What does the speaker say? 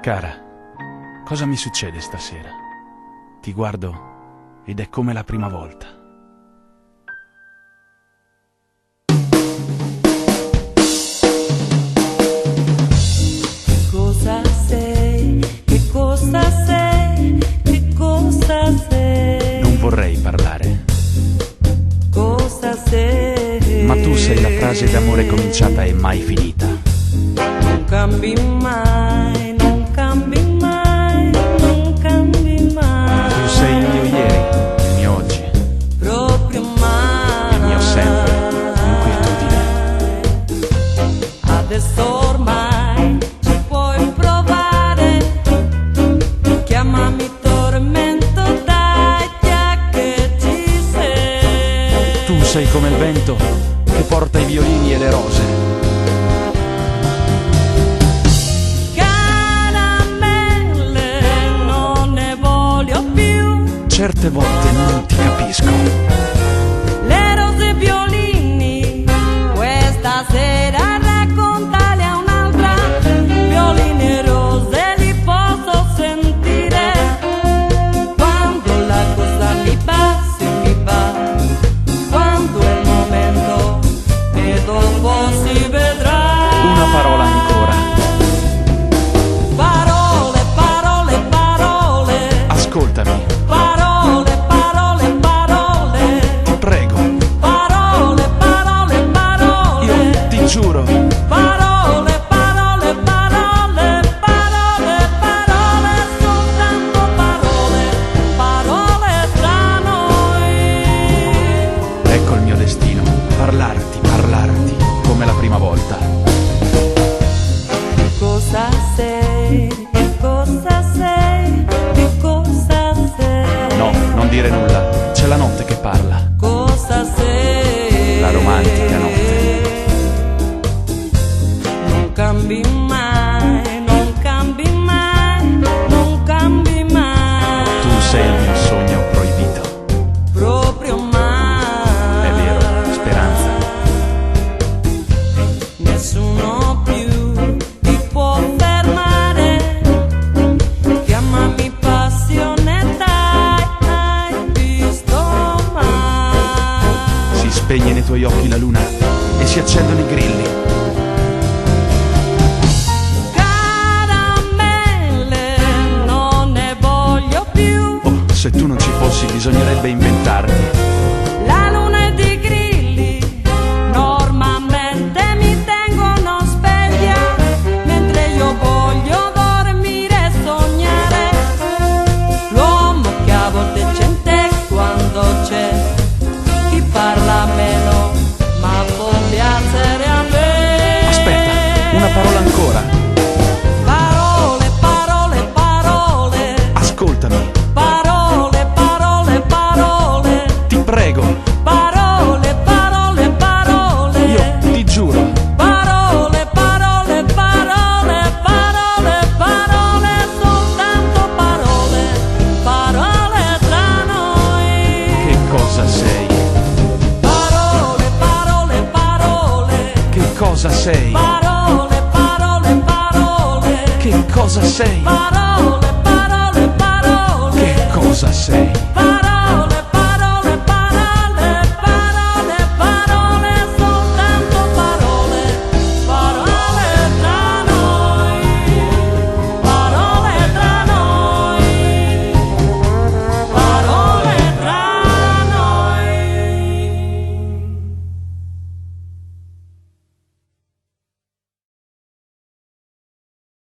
Cara, cosa mi succede stasera? Ti guardo ed è come la prima volta. Cosa sei? Che cosa sei? Che cosa sei? Non vorrei parlare, Cosa sei? ma tu sei la frase d'amore cominciata e mai finita. Non cambi mai, non cambi mai, non cambi mai. Tu sei il mio ieri, il mio oggi, Proprio mai. il mio sempre, inquietudine. Adesso ormai ci puoi provare. Chiamami tormento, dai, già che ci sei. Tu sei come il vento che porta i violini e le rose. Certe volte non ti capisco. Le rose e violini, questa sera raccontali a un'altra. Violini e rose li posso sentire. Quando la cosa mi va, se mi va. Quando è il momento e dopo si vedrà. Una parola ancora. Parole, parole, parole. Ascoltami. Parole, parole, parole. Ti prego. Parole, parole, parole. Io ti giuro. Parole, parole, parole, parole, parole, soltanto parole, parole tra noi. Ecco il mio destino. Parlarti, parlarti, come la prima volta. Cosa sei? Che cosa sei? Che cosa sei? No, non dire nulla. C'è la notte che parla. Cosa sei? La romantica notte. Non cambi mai, non cambi mai, non cambi mai. Tu sei il mio sogno proibito. Proprio mai. È vero, speranza. Nessuno più ti può fermare. Chiamami passione, dai, hai visto mai. Si spegne nei tuoi occhi la luna e si accendono i grilli. Caramelle, non ne voglio più. Oh, se tu non ci fossi bisognerebbe inventarti. La luna ed i grilli normalmente mi tengono sveglia, mentre io voglio dormire e sognare. L'uomo che a volte c'è in te quando c'è chi parla meno, ma può piacere a me. Aspetta, una parola ancora. Parole, parole, parole. Ascoltami, Parole, parole, parole. ti prego. Parole, parole, parole. Io ti giuro. Parole, parole, parole, parole, parole, soltanto parole, parole tra noi. Che cosa sei? Parole, parole, parole. Che cosa sei? Parole, parole, parole. Che cosa sei? Parole,